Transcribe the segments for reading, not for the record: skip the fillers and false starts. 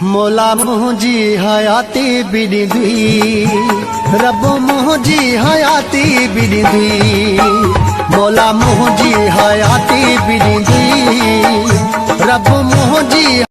मौला मुंहिंजी हयाती बि ॾींदी, रब मुंहिंजी हयाती बि ॾींदी, मौला मुंहिंजी हयाती बि ॾींदी, रब मुंहिंजी।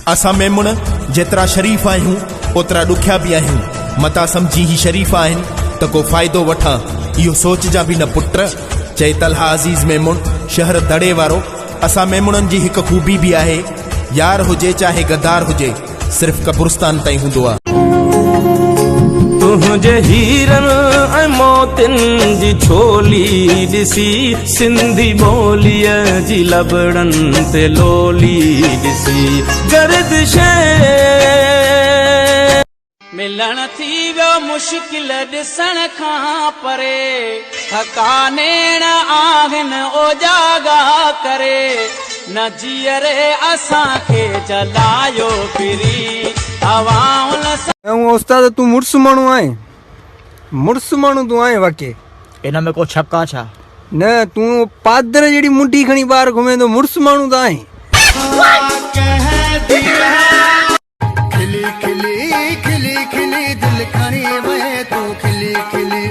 असां मेमुण जेतिरा शरीफ़ आहियूं ओतिरा ॾुखिया बि आहियूं। मता सम्झी ही शरीफ़ आहिनि त को फ़ाइदो वठां, इहो सोचजा बि न पुट। चई तलहा अज़ीज़ मेमुण शहर दड़े वारो। असां मेमुणनि जी हिकु खूबी बि आहे, यार हुजे चाहे गद्दार हुजे, सिर्फ़ कब्रिस्तान ताईं हूंदो आहे। तुंहिंजे हीरन ऐं मोतिन जी छोली ॾिसी, सिंधी ॿोलीअ जी लबड़न ते लोली ॾिसी, गर्दिश मिलण थी वियो मुश्किल ॾिसण खां परे, थकानेण आहिनि ओजागा करे, न जीअरे असांखे जलायो फिरी हवाउनि सां। उस्ताद तू मुर्स माण्हू आहे, मुर्स माण्हू तू आहे वाके। इन में को शक आहे छा? न तू पादर जहिड़ी मुंडी खणी ॿाहिरि घुमे थो, मुर्स माण्हू त आहे। खिली खिली खिली खिली दिल खणी वहे तू, खिली खिली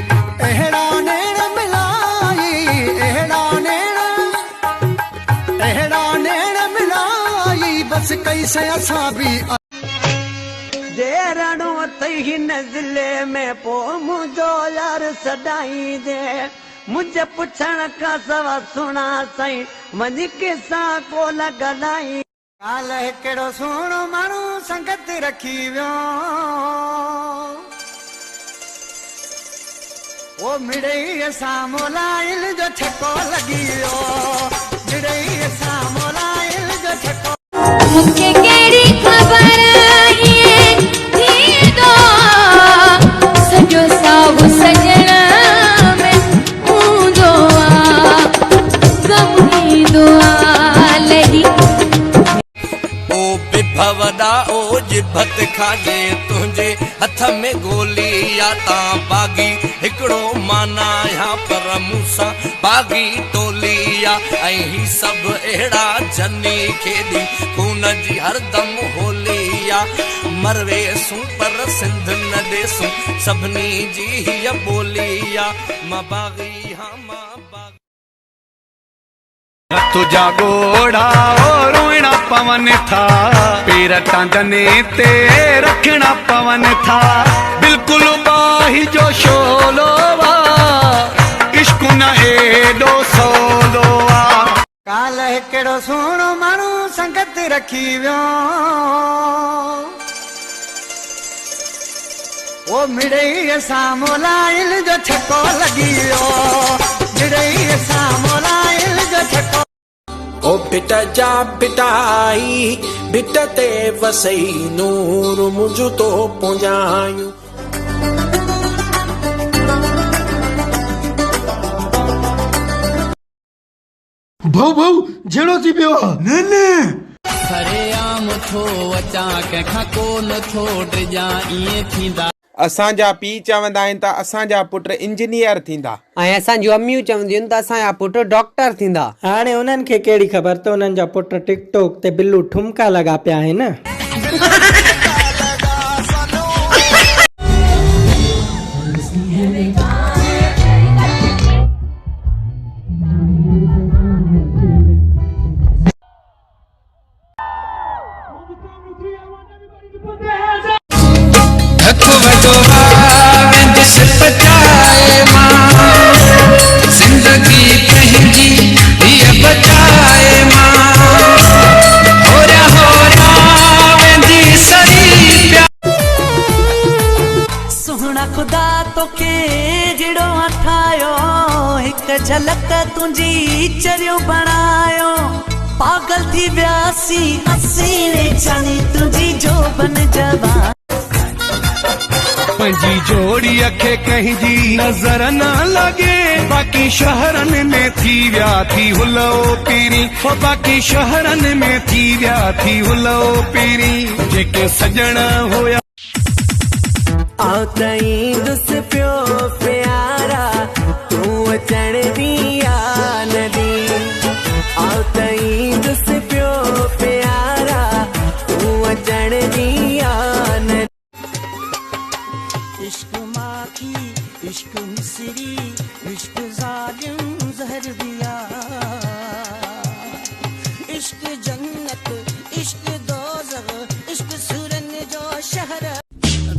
अहिड़ा नेण मिलाई, अहिड़ा नेण बस कैसे असां बि। देरणो तई नज़ले में पो मुझो यार सदाई दे, मुझे पुछण का सवा सुना सही मनी किसा को लगलाई। काल हिकिड़ो सुहिणो माण्हू संगत रखी वियो, वो मिड़ई सां मोलाइल जो छको लॻी वियो, मिड़ई सां मोलाइल जो छको। मूंखे कहिड़ी ख़बर सॼो साहु सजण में हूंदो आहे, गम ईंदो आहे लही। ओ बिभवदा ओ जिभत खाजे, तुंहिंजे हथ में गोली या ता बागी, हिकिड़ो माना या पर मूंसां बागी टोली या। ऐं ही सभु अहिड़ा जनी खेॾी खून जी हरदम होली या, मरवेसूं पर सिंध न ॾेसूं सभिनी जी हीअ ॿोली या। मां बागी हाँ मां बागी। तुझा गोड़ा ओ रोइणा पवन था, पेर टांडने ते रखना पवन था, बिल्कुल बाही जो शोलो वा, इश्क न एडो सोलो वा। काल हिकिड़ो सुहिणो माण्हू संगत रखी वियो, वो मिड़ई सां मोलाइल जो छको लॻी वियो, मिड़ई सां मोलाइल जो छको। ओ बिट जा बिटाई बिट ते वसई, नूर मुझ तो पुंजायूं। भाऊ भाऊ जहिड़ो थी पियो आहे। न न हरियाम थो अचां कंहिंखां कोन थो डिॼां, ईअं थींदा। असांजा पीउ चवंदा आहिनि त असांजा पुट इंजीनियर थींदा, ऐं असांजूं अम्मियूं चवंदियूं आहिनि त असांजा पुट डॉक्टर थींदा। हाणे उन्हनि खे कहिड़ी ख़बर त उन्हनि जा पुट टिकटॉक ते बिल्लू ठुमका लॻा पिया आहिनि। जिंदगी पंहिंजी हीअ बचाए मां, होरा वेंदी सरी प्या। सुहिणा ख़ुदा तोखे जहिड़ो ठाहियो, हिकु झलक तुंहिंजी चरियो बणायो, पागल थी वियासी असीं जानी तुंहिंजी जोबन जवान। पंहिंजी जोड़ीअ खे कंहिंजी नज़र न लॻे, बाक़ी शहरनि में थी विया थी हुलो पीरी, बाक़ी शहरनि में थी विया थी हुलो पीरी, जेके सजण हुया। आओ तई दुस पियो प्यारा, तूं अचण दिया नदी। आओ तई दुस पियो प्यारा, तूं अचण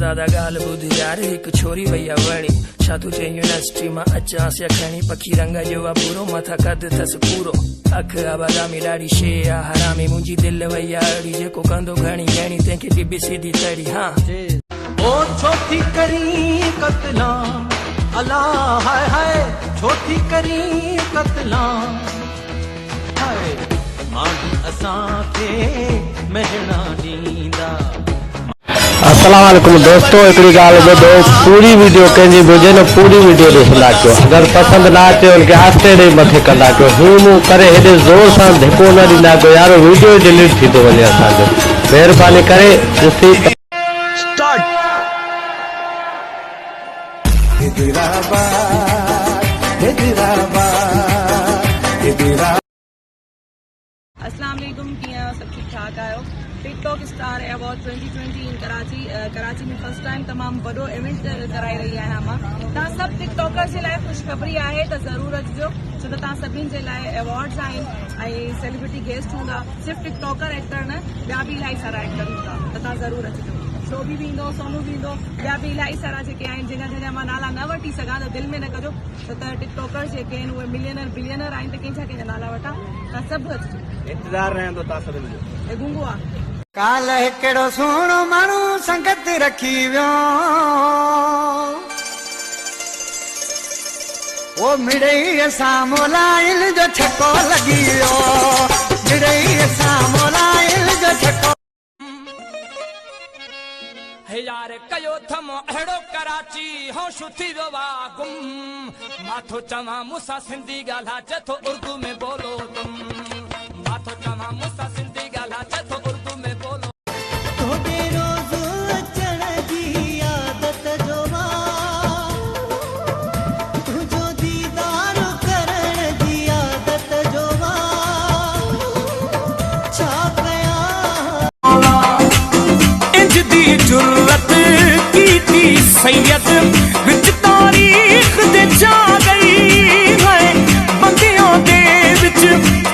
दादा गाल बुध यार एक छोरी भैया वणी छा तू चई यूनिवर्सिटी मां अचां से खणी पखी रंग जो पूरो मथा कद थस पूरो अख बादामी ॾाढी शे आ हरामी मुंहिंजी दिल भैया अड़ी जेको कंदो घणी घणी तंहिंखे ॾिबी सीधी तड़ी हाँ ओ छोटी करी कतला अल्लाह हाय हाय छोटी करी कतला हाय मांडी असां के महना ॾींदा। अस्सलाम वालेकुम दोस्तों, हिकिड़ी ॻाल्हि ॿुधो, पूरी वीडियो कंहिंजी हुजे न पूरी वीडियो ॾिसंदा कयो, अगरि पसंदि न अचे उनखे आस्ते ॾेई मथे कंदा कयो, हूं मूं करे हेॾे ज़ोर सां धिको न ॾींदा कयो यार, वीडियो डिलीट थी थो वञे असांजो, महिरबानी करे ॾिसी अस्सलाम वालेकुम, कीअं सब ठीक ठाक आयो। टिकटॉक स्टार अवार्ड 2020 इन कराची में फर्स्ट टाइम तमाम बड़ो इवेंट कराई रही है मां। तव्हां सभु टिकटॉकर जे लाइ ख़ुशख़बरी आहे त ज़रूर अचिजो, छो त तव्हां सभिनी जे लाइ अवार्ड्स आहिनि ऐं सेलिब्रिटी गेस्ट हूंदा, सिर्फ़ु टिकटॉकर एक्टर न, ॿिया बि इलाही सारा एक्टर हूंदा, त तव्हां ज़रूर अचिजो। शोभी भी ईंदो, सोनू भी ईंदो, ॿिया बि इलाही सारा जेके आहिनि जिन मां नाला न वठी सघां त दिलि में न कजो, छो त टिकटॉकर जेके आहिनि उहे मिलियनर बिलियनर आहिनि, त कंहिंजा नाला वठां, तव्हां सभु अचिजो, इंतज़ार रहंदो तव्हां सभिनी जो। हे गुंगू आहे काल हिकिड़ो सुहिणो माण्हू संगत रखी वियो, ओ मिड़ई सां मोलाइल जो छको लॻी वियो, मिड़ई सां मोलाइल जो छको। हे यार कयो थमो अहिड़ो कराची होश थी वियो आहे गुम, माथो चवां मूंसां सिंधी ॻाल्हा चथो उर्दू में बोलो तुम, माथो चवां मूंसां सिंधी ॻाल्हा चथो उर्दू में बोलो। तोॾे रोज़ अचण जी आदत जो तुंहिंजो दीदार करण जी आदत जो छा कयां इंज दी जुर्रत कीती सैयद विच तारीख दे जा गई है, बंदियों दे विच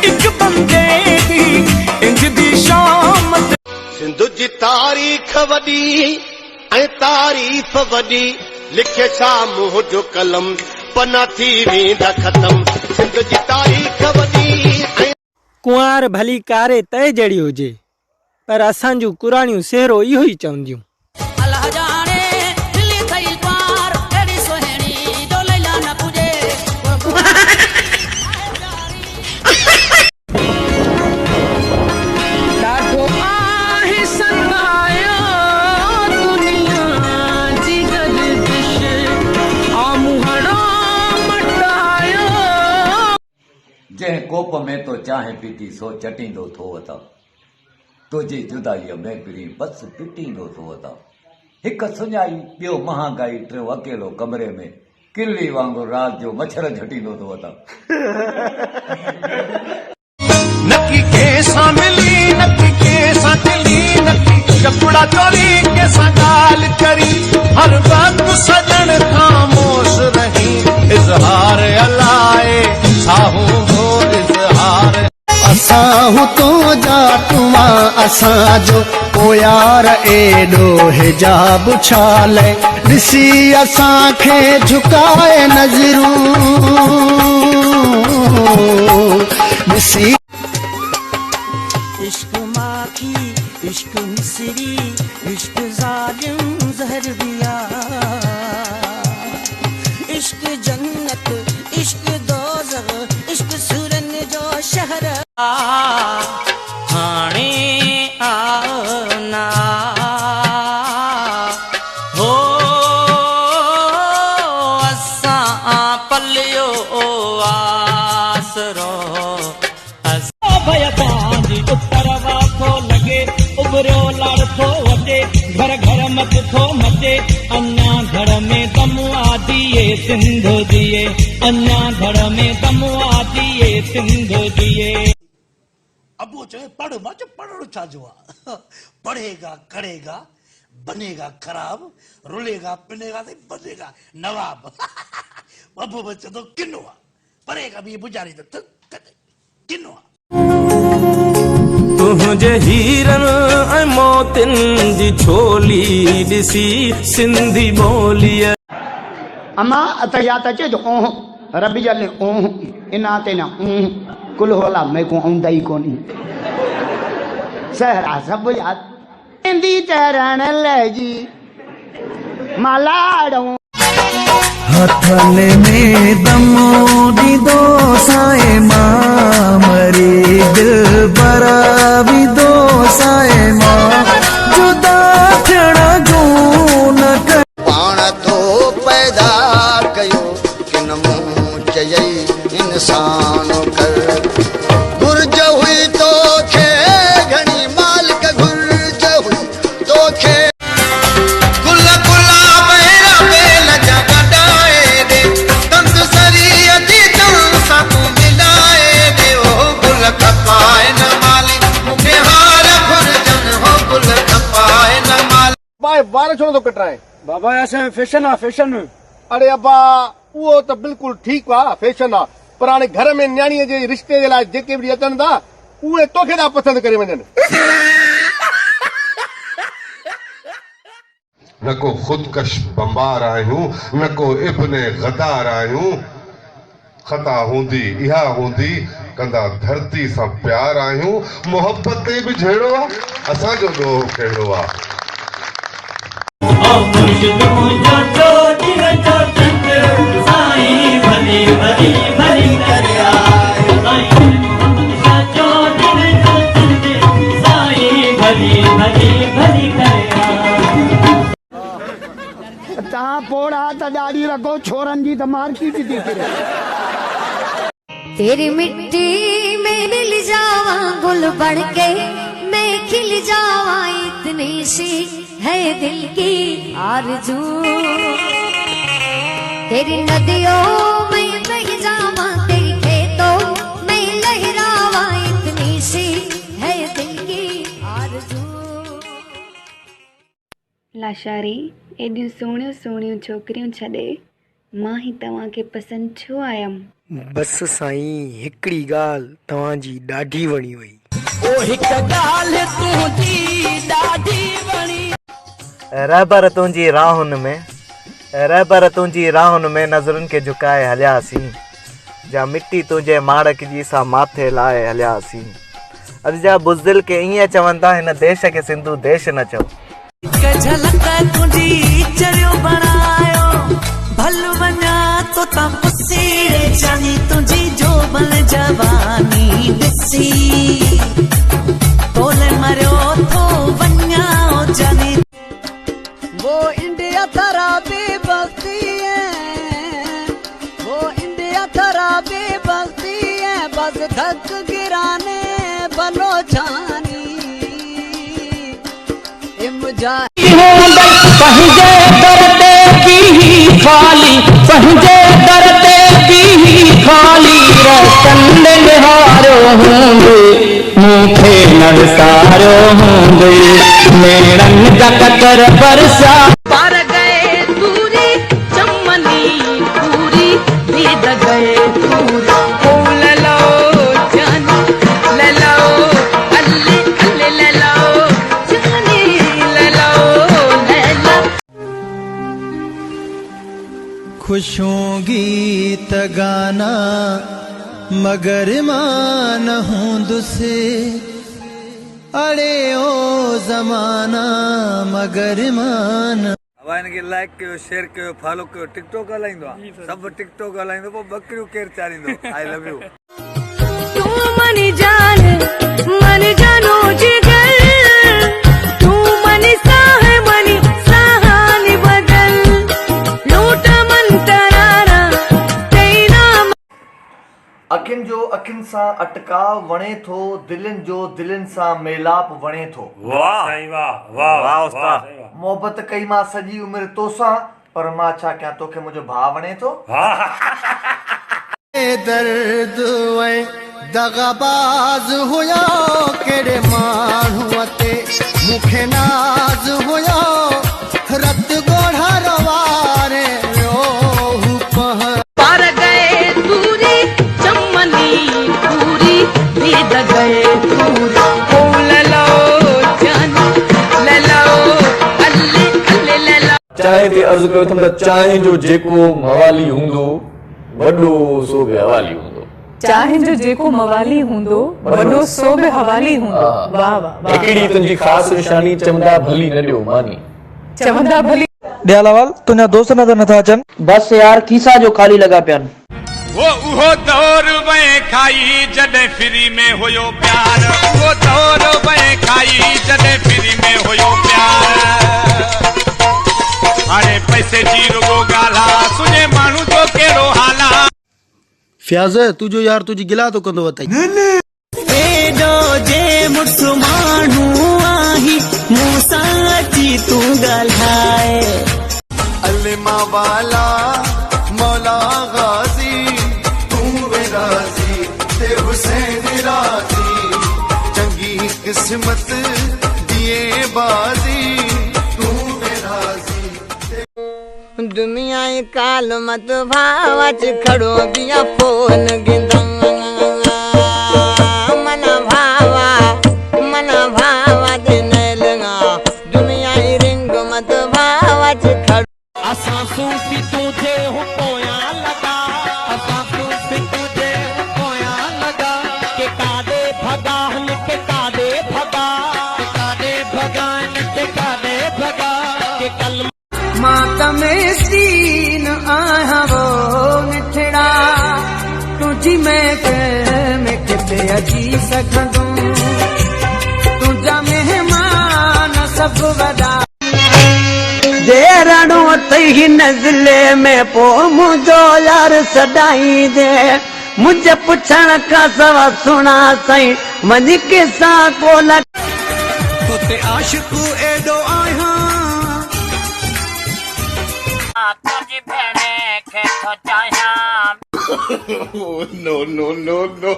एक बंदे दी इंज दी शामत। सिंधु जी तारीख वॾी ऐं तारीफ़ वॾी, लिखे छा मुंहुं जो कलम पना थी वेंदा ख़तम, सिंधु जी तारीख़ वॾी। कुंवार भली कारे तय जड़ी हुजे, पर असांजूं कुराणियूं सेहरो इहो ई चवंदियूं। जंहिं कोप में तो चांहि पीती सो चटींदो थो वता, तुंहिंजी जुदाईअ में पिरी बस पिटींदो थो वता, हिकु सुञाई ॿियो महांगाई टियों अकेलो कमरे में किली वांगुरु राति जो मच्छर झटींदो थो वता। नकी केसां मिली नकी केसां चली, नकी कपड़ा चोरी केसां ॻाल्हि करी, हर वक्त सजण खामोश रही, इज़हार अलाए साहू हो इज़हार। असां तो जाटुआ असांजो पोयार एॾो हिजाब छाले, ॾिसी असांखे झुकाए नज़रूं, ॾिसी इश्क माखी इश्क मिसरी इश्क ज़ालिम ज़हर दिया, इश्क जन्नत इश्क दोज़ख इश्क सुरन जो शहर हाणे आना हो असां पलियो आसरो भय तव्हांजी उतरवा थो लॻे, उभरियो लड़ थो वटे, घर घर मत थो मचे, अञा घर में दम आदिए सिंध दिए, अञा घर में दम आदिए सिंध दिए। अबू चए पढ़, मां चयो पढ़णु छा जो आहे, पढ़ेगा करेगा बनेगा खराब, रुलेगा पिनेगा ते बनेगा नवाब। अबू बच्चे तो किनो आहे, पढ़ेगा भी बुझारी तो किनो आहे। तुंहिंजे हीरनि ऐं मोतियुनि जी छोली ॾिसी सिंधी ॿोलीअ अम्मा अतयात अचे तो ओह रबी जल ओह इनाते ना कुल होला मैं को औंदा ही कोनी सहरा सब याद इंदी चरण ले जी मालाड़ो हथन में दमो दीदो साए मां मरी दिल बरा भी दो साए मां जुदा थियण जो न कर पाण तो पैदा कयो किन मूं चयई इंसान कर घुर्ज हुई तो खे घणी मालिक घुर्ज हुई तो खे गुल गुलाब मेरा बेल जगडाए दे तंद सरियती तंसा तू मिलाए दे ओ गुल खपाए न मालिक मुखे हार घुर्जन हो गुल खपाए न मालिक भाई 12 छोड़ तो कटराए बाबा ऐसे फैशन आ फैशन अरे अब्बा वो तो बिल्कुल ठीक वा फैशन आ पर हाणे घर में न्याणीअ जे रिश्ते जे लाइ जेके बि अचनि था उहे तोखे था पसंदि करे वञनि न को खुदकश बम्बार आहियूं न को इब्ने गदार आहियूं खता हूंदी इहा हूंदी कंदा धरती सां प्यार आहियूं मोहब्बत ते बि जहिड़ो आहे असांजो ॾोह कहिड़ो आहे तहां पोड़ा त ॾाढी रखो छोरन जी त मार्केट थी फिरे तेरी मिट्टी में मिल जावा गुल बन के मैं खिल जावा इतनी सी है दिल की आरज़ू तेरी नदियों में बह जावा तेरी खेतों में लहरावा इतनी सी है दिल की आरज़ू लाशारी एडियूं सोहणियूं सोहणियूं छोकिरियूं छॾे मां ही तव्हांखे पसंदि छो आयमि बस साईं हिकड़ी ॻाल्हि तव्हांजी ॾाढी वणी वई ओ हिक ॻाल्हि तुंहिंजी ॾाढी वणी रहबर तुंहिंजी राहुनि में नज़रुनि खे झुकाए हलियासीं जा मिट्टी तुंहिंजे माड़क जी सां माथे लाए हलियासीं अॼु जा बुज़दिल खे ईअं चवनि था हिन देश खे सिंधु देश न चओ झलक तुंहिंजी चरियो बणायो भल वञा तो ता पुसीड़े जानी तुंहिंजी जोबन जवानी ॾिसी तोले मरियो थो वञा जानी वो इंडिया थरा बेबस्ती है वो इंडिया थरा बेबस्ती है बस धक गिराने बलोचानी पंहिंजे दर ते बीही खाली पंहिंजे दर ते बीही खाली रतन निहारो हूंदे मूंखे न विसारो हूंदे नेड़नि जा कतर बरसा पार गए दूरी चमनी पूरी दीद गए दूरी ओ ललो जानी ललो अल्ले अल्ले ललो जानी ललो ललो खुशों गीत गाना मगर मान हूं दुसे अड़े ओ ज़माना मगर मान हवा इनखे लाइक कयो शेयर कयो फॉलो कयो टिकटॉक हलाईंदो आहे सभु टिकटॉक हलाईंदो पोइ बकरियूं केरु चालींदो आई लव यू तू मन जानो जिगर तू मन साहानी बदल लूट मन तरारा तेरा अखियुनि जो अखियुनि सां अटकाव वणे थो दिलनि जो दिलनि सां मेलाप वणे थो वाह वाह वाह उस्ताद मोहबत कई मां सॼी उमिरि तोसां पर मां छा कयां तोखे मुंहिंजो भाउ वणे थो दर्द वे दगाबाज हुया केड़े माण्हूअ ते मूंखे नाज़ हुया रत गोढ़ा रवारे पार गए दूरी चमनी पूरी दीद गए दूरी ओ ललो जानी चांहि ते अर्ज़ु कयो अथमि त चांहि जो जेको मवाली हूंदो वॾो सो बि हवाली हूंदो। चाहे जो जेको मवाली हूंदो वॾो सो बि हवाली हूंदो। वाह वाह। हिकिड़ी तुंहिंजी ख़ासि निशानी चवंदा भली न ॾियो मानी। चवंदा भली। दयालावाल तुंहिंजा दोस्त नज़र नथा अचनि। बस यार खीसा जो खाली लॻा पिया आहिनि। वो उहो दौर वए खाई जॾहिं फ्री में हुयो प्यार। उहो दौर वए खाई जॾहिं फ्री में हुयो प्यार। हाणे पैसे जी रुगो ॻाल्हा सुञे माण्हू जो कहिड़ो हाल आहे। फ्याज़ तुझो यार तुझी गिला तो कंदो वताई। एडो जे मुठ माण्हू आही मूंसां अची तूं ॻाल्हाए। अलिमा वाला मौला गाजी तूं राजी ते हुसैन राजी चंगी किस्मत दिए बाजी तूं राजी। दुनिया काल मत भावच खड़ो बिया फोन गिंदा मन भावा दे नैलगा दुनिया रिंग मत भावच खड़ो। असां सूफी तुझे हो पोया लगा। असां सूफी तुझे हो पोया लगा। के कादे भगान के कादे भगा। के कादे भगान के कादे भगा। के कल मातमे सीन आया वो मिठड़ा तुझी मैं किते अची सकूं। तुझा मेहमान सब वदा जे रणो तई नज़ले में पो मुझो यार सदाई दे। मुझे पुछण का सवा सुना सही मन किसा को लग। तोते आशिक एडो आया तुझी भेणे के तो चाहिया। नो नो नो नो।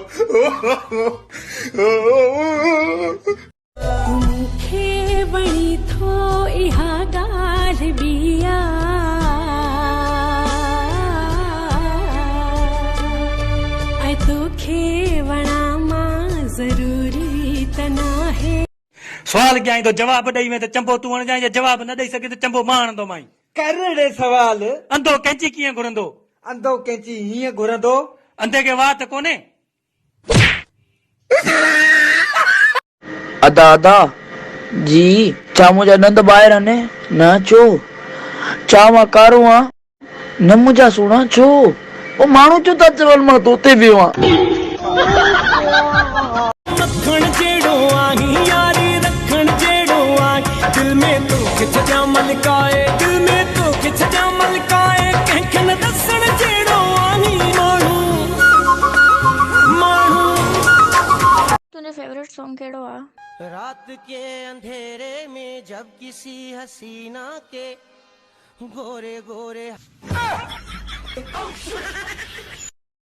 मूंखे वणी थो इहा ॻाल्हि बिया। ऐं तोखे वणा मां ज़रूरी त नाहे। सवाल कयाई तो जवाब ॾेई में त चंबो तूं हणजांइ या जवाब न ॾेई सघे त चंबो मां हणंदो माई। कर रे सवाल। अंधो कैंची कीअं घुरंदो। अंधो कैंची हीअं घुरंदो। अंधे खे वाह त कोन्हे। अदा अदा जी छा मुंहिंजा नंद ॿाहिरि आहिनि न छो छा मां कारो आहियां न मुंहिंजा सुहिणा छो ओ माण्हू छो था चवनि मां तोते वियो आहियां। रखण जहिड़ो आहीं यारी रखण जहिड़ो आहीं। दिल में तो खिच जा मलकाए। दिल में तो खिच जा मलकाए। कंहिंखे न दसण जहिड़ो आहीं माण्हू माण्हू। तुंहिंजो फेवरेट सॉन्ग कहिड़ो आहे? रात के अंधेरे में जब किसी हसीना के गोरे गोरे